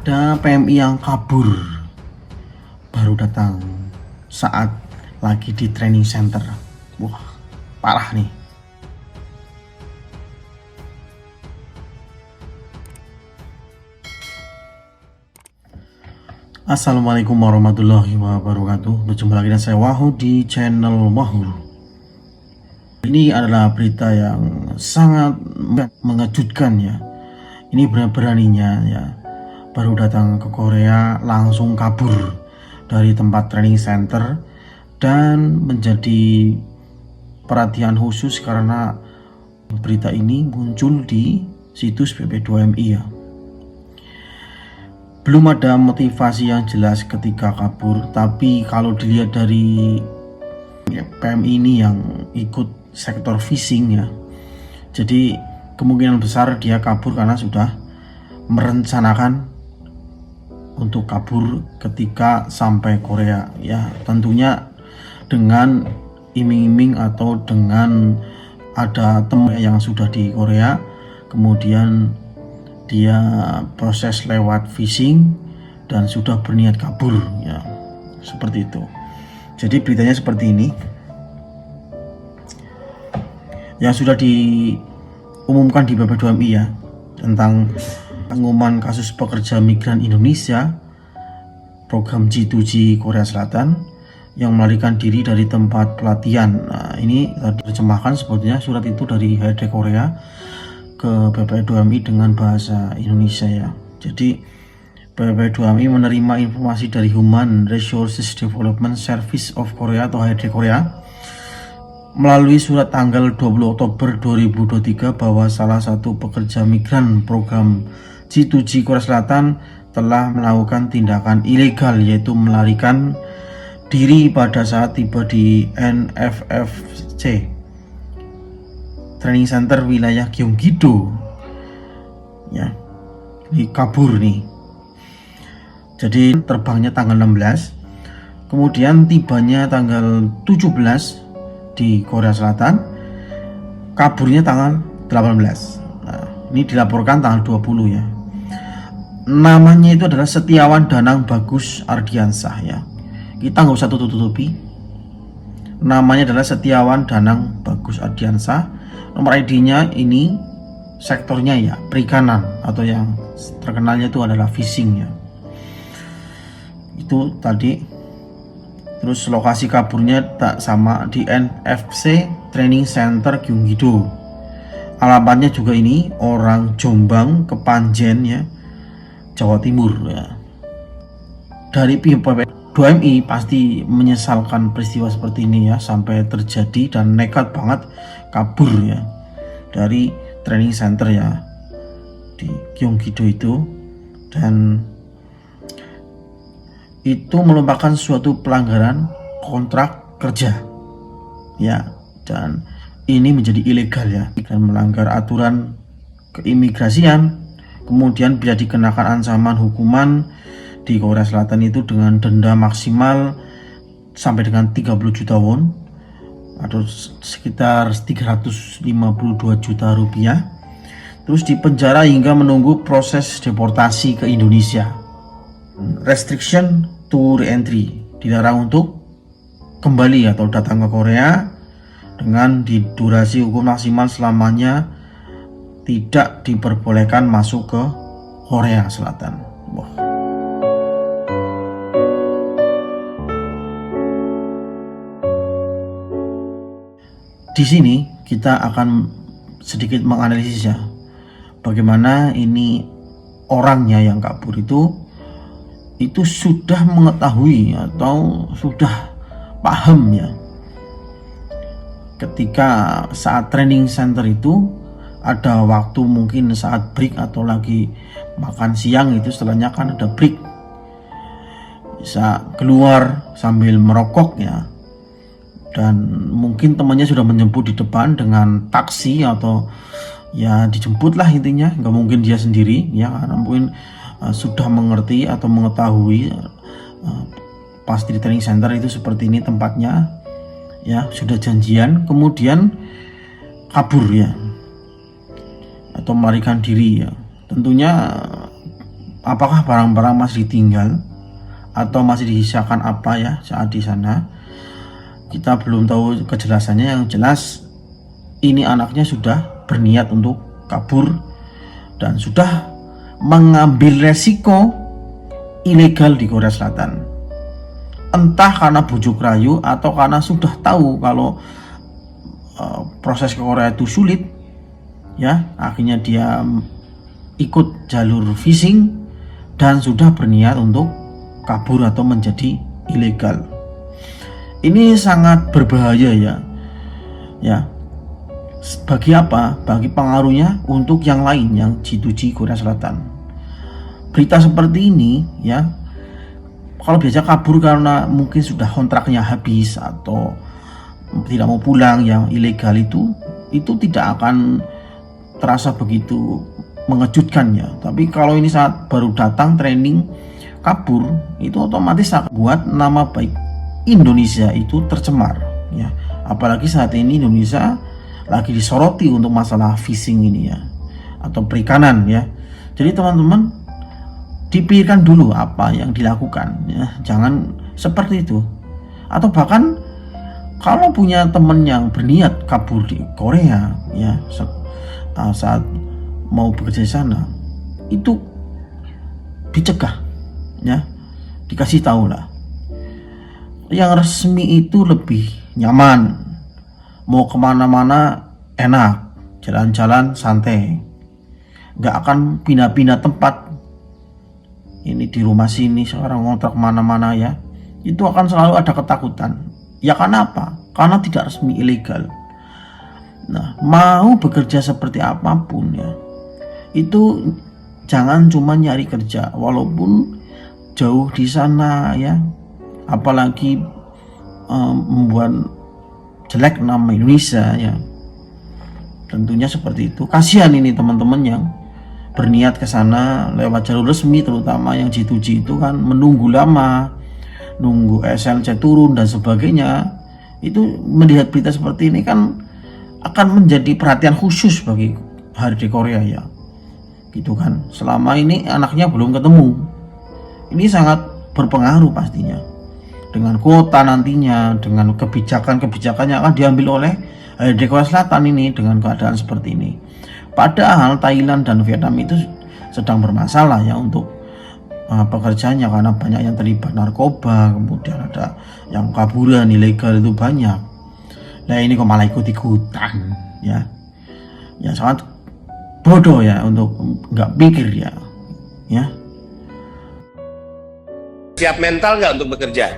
Ada PMI yang kabur baru datang saat lagi di training center. Wah, parah nih. Assalamualaikum warahmatullahi wabarakatuh. Berjumpa lagi dengan saya Wahyu di channel Wahyu. Ini adalah berita yang sangat mengejutkan ya. Ini beraninya ya, baru datang ke Korea langsung kabur dari tempat training center dan menjadi perhatian khusus karena berita ini muncul di situs PP2MI ya. Belum ada motivasi yang jelas ketika kabur, tapi kalau dilihat dari PMI ini yang ikut sektor phishing ya, jadi kemungkinan besar dia kabur karena sudah merencanakan untuk kabur ketika sampai Korea ya, tentunya dengan iming-iming atau dengan ada teman yang sudah di Korea, kemudian dia proses lewat phishing dan sudah berniat kabur ya, seperti itu. Jadi beritanya seperti ini yang sudah diumumkan di PP2MI ya, tentang pengumuman kasus pekerja migran Indonesia program G2G Korea Selatan yang melarikan diri dari tempat pelatihan. Nah, ini diterjemahkan sebetulnya surat itu dari HRD Korea ke PP2MI dengan bahasa Indonesia ya. Jadi PP2MI menerima informasi dari Human Resources Development Service of Korea atau HRD Korea melalui surat tanggal 20 Oktober 2023 bahwa salah satu pekerja migran program G2G Korea Selatan telah melakukan tindakan ilegal, yaitu melarikan diri pada saat tiba di NFFC Training Center wilayah Gyeonggi-do ya. Ini kabur nih. Jadi terbangnya tanggal 16, kemudian tibanya tanggal 17 di Korea Selatan, kaburnya tanggal 18. Nah, ini dilaporkan tanggal 20 ya. Namanya itu adalah Setiawan Danang Bagus Ardiansah ya. Kita nggak usah tutup-tutupi. Namanya adalah Setiawan Danang Bagus Ardiansah. Nomor ID-nya ini sektornya ya perikanan, atau yang terkenalnya itu adalah fishing ya. Itu tadi. Terus lokasi kaburnya tak sama di NFC Training Center Gyeonggi-do. Alamatnya juga ini orang Jombang, Kepanjen ya, Jawa Timur ya. Dari pihak PP2MI pasti menyesalkan peristiwa seperti ini ya, sampai terjadi dan nekat banget kabur ya dari training center ya di Gyeonggi-do itu, dan itu merupakan suatu pelanggaran kontrak kerja ya, dan ini menjadi ilegal ya, dan melanggar aturan keimigrasian, kemudian bisa dikenakan ancaman hukuman di Korea Selatan itu dengan denda maksimal sampai dengan 30 juta won atau sekitar 352 juta rupiah, terus dipenjara hingga menunggu proses deportasi ke Indonesia. Restriction to re-entry, dilarang untuk kembali atau datang ke Korea dengan di durasi hukum maksimal selamanya tidak diperbolehkan masuk ke Korea Selatan. Wah. Di sini kita akan sedikit menganalisis ya, bagaimana ini orangnya yang kabur itu sudah mengetahui atau sudah paham ya, ketika saat training center itu ada waktu mungkin saat break atau lagi makan siang, itu setelahnya kan ada break, bisa keluar sambil merokok ya, dan mungkin temannya sudah menjemput di depan dengan taksi atau ya dijemput lah, intinya nggak mungkin dia sendiri ya, karena mungkin sudah mengerti atau mengetahui pasti di training center itu seperti ini tempatnya ya, sudah janjian, kemudian kabur ya atau melarikan diri ya. Tentunya apakah barang-barang masih ditinggal atau masih disisakan apa ya saat di sana, kita belum tahu kejelasannya. Yang jelas ini anaknya sudah berniat untuk kabur dan sudah mengambil resiko ilegal di Korea Selatan, entah karena bujuk rayu atau karena sudah tahu kalau proses ke Korea itu sulit ya, akhirnya dia ikut jalur fishing dan sudah berniat untuk kabur atau menjadi ilegal. Ini sangat berbahaya ya. Bagi apa? Bagi pengaruhnya untuk yang lain yang G2G Korea Selatan. Berita seperti ini ya, kalau biasa kabur karena mungkin sudah kontraknya habis atau tidak mau pulang, yang ilegal itu tidak akan terasa begitu mengejutkan ya. Tapi kalau ini saat baru datang training kabur, itu otomatis akan buat nama baik Indonesia itu tercemar ya. Apalagi saat ini Indonesia lagi disoroti untuk masalah fishing ini ya, atau perikanan ya. Jadi teman-teman, dipikirkan dulu apa yang dilakukan ya, jangan seperti itu. Atau bahkan kalau punya teman yang berniat kabur di Korea ya, saat mau bekerja di sana, itu dicegah ya, dikasih tahu lah. Yang resmi itu lebih nyaman, mau kemana-mana enak, jalan-jalan santai, nggak akan pindah-pindah tempat. Ini di rumah sini, sekarang ngontrak mana-mana ya, itu akan selalu ada ketakutan. Ya karena apa? Karena tidak resmi, ilegal. Nah, mau bekerja seperti apapun ya, itu jangan cuma nyari kerja walaupun jauh di sana ya, apalagi membuat jelek nama Indonesia ya. Tentunya seperti itu. Kasihan ini teman-teman yang berniat ke sana lewat jalur resmi, terutama yang G2G itu kan menunggu lama, nunggu SLC turun dan sebagainya. Itu melihat berita seperti ini kan akan menjadi perhatian khusus bagi hari di Korea ya, gitu kan. Selama ini anaknya belum ketemu, ini sangat berpengaruh pastinya dengan kuota nantinya, dengan kebijakan-kebijakan yang akan diambil oleh di Korea Selatan ini dengan keadaan seperti ini. Padahal Thailand dan Vietnam itu sedang bermasalah ya untuk pekerjaannya, karena banyak yang terlibat narkoba, kemudian ada yang kaburan ilegal itu banyak. Nah ini kok malah ikut-ikutan ya, ya sangat bodoh ya untuk nggak pikir ya. Siap mental nggak untuk bekerja?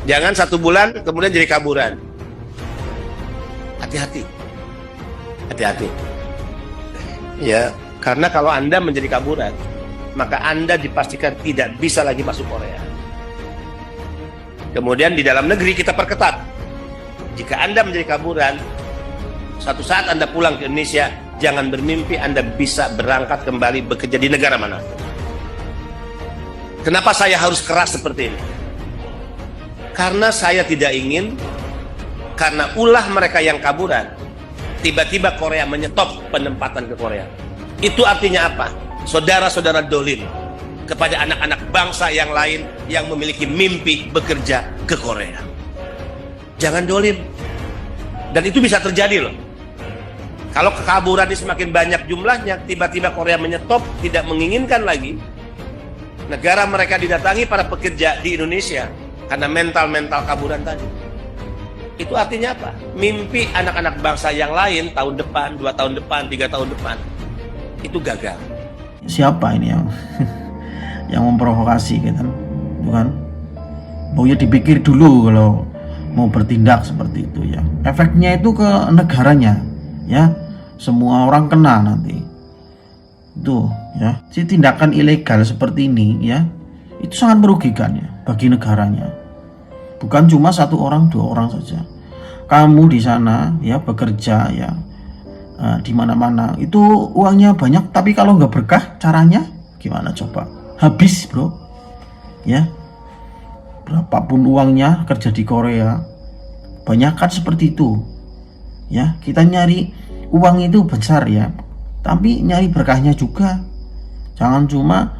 Jangan 1 bulan kemudian jadi kaburan. Hati-hati. Ya, karena kalau Anda menjadi kaburan, maka Anda dipastikan tidak bisa lagi masuk Korea. Kemudian di dalam negeri kita perketat. Jika Anda menjadi kaburan, suatu saat Anda pulang ke Indonesia, jangan bermimpi Anda bisa berangkat kembali bekerja di negara mana. Kenapa saya harus keras seperti ini? Karena saya tidak ingin, karena ulah mereka yang kaburan, tiba-tiba Korea menyetop penempatan ke Korea. Itu artinya apa? Saudara-saudara dolim kepada anak-anak bangsa yang lain yang memiliki mimpi bekerja ke Korea. Jangan dolim. Dan itu bisa terjadi loh. Kalau kekaburan ini semakin banyak jumlahnya, tiba-tiba Korea menyetop, tidak menginginkan lagi negara mereka didatangi para pekerja di Indonesia karena mental-mental kaburan tadi. Itu artinya apa? Mimpi anak-anak bangsa yang lain tahun depan, 2 tahun depan, 3 tahun depan, itu gagal. Siapa ini yang yang memprovokasi gitu kan? Pokoknya dipikir dulu kalau mau bertindak seperti itu ya. Efeknya itu ke negaranya ya. Semua orang kena nanti. Itu ya. Si tindakan ilegal seperti ini ya, itu sangat merugikan ya bagi negaranya. Bukan cuma 1 orang, 2 orang saja. Kamu di sana ya bekerja ya, di mana-mana itu uangnya banyak, tapi kalau nggak berkah caranya gimana coba? Habis bro ya. Berapapun uangnya kerja di Korea, banyak kan seperti itu ya. Kita nyari uang itu besar ya, tapi nyari berkahnya juga. Jangan cuma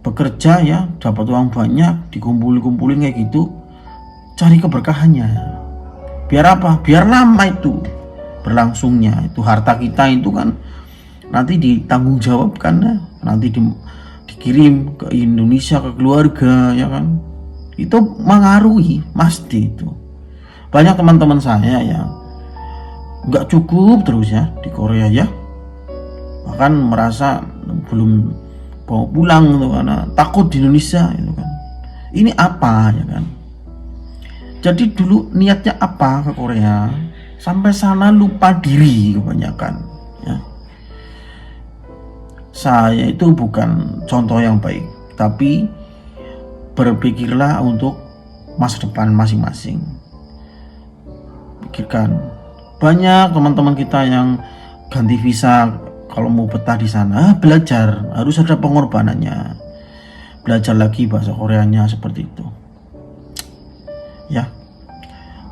bekerja ya, dapat uang banyak, dikumpulin kayak gitu, cari keberkahannya. Biar apa? Biar lama itu berlangsungnya. Itu harta kita itu kan nanti ditanggung jawabkan ya, nanti dikirim ke Indonesia, ke keluarga ya kan. Itu mengaruhi pasti itu. Banyak teman-teman saya yang nggak cukup terus ya di Korea ya, bahkan merasa belum mau pulang gitu karena takut di Indonesia itu kan. Ini apa ya kan? Jadi dulu niatnya apa ke Korea, sampai sana lupa diri kebanyakan ya. Saya itu bukan contoh yang baik, tapi berpikirlah untuk masa depan masing-masing. Pikirkan, banyak teman-teman kita yang ganti visa kalau mau betah di sana, belajar, harus ada pengorbanannya. Belajar lagi bahasa Koreanya seperti itu. Ya.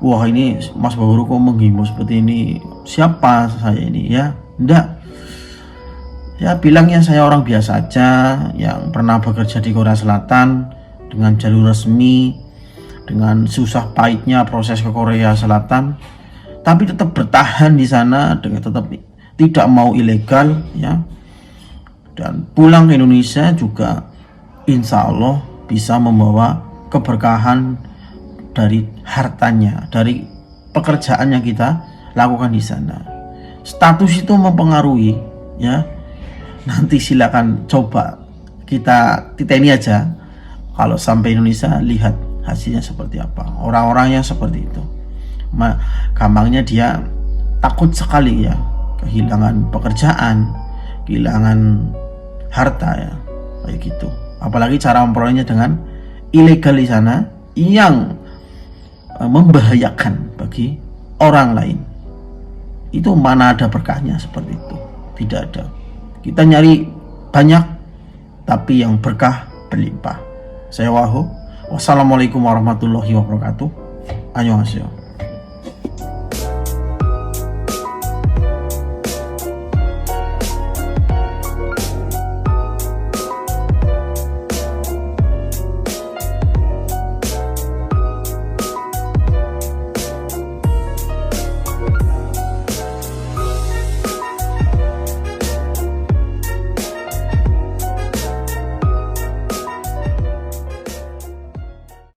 Wah, ini Mas Bahuru kok menghimbau seperti ini. Siapa saya ini ya? Enggak. Ya bilangnya saya orang biasa aja yang pernah bekerja di Korea Selatan dengan jalur resmi, dengan susah pahitnya proses ke Korea Selatan, tapi tetap bertahan di sana dengan tetap tidak mau ilegal ya, dan pulang ke Indonesia juga insya Allah bisa membawa keberkahan dari hartanya, dari pekerjaan yang kita lakukan di sana. Status itu mempengaruhi ya. Nanti silakan coba kita titeni aja, kalau sampai Indonesia lihat hasilnya seperti apa. Orang-orangnya seperti itu, gampangnya dia takut sekali ya, kehilangan pekerjaan, kehilangan harta ya, kayak gitu. Apalagi cara memperolehnya dengan ilegal di sana yang membahayakan bagi orang lain. Itu mana ada berkahnya seperti itu? Tidak ada. Kita nyari banyak, tapi yang berkah berlimpah. Saya Waho. Wassalamualaikum warahmatullahi wabarakatuh. Annyeonghaseyo.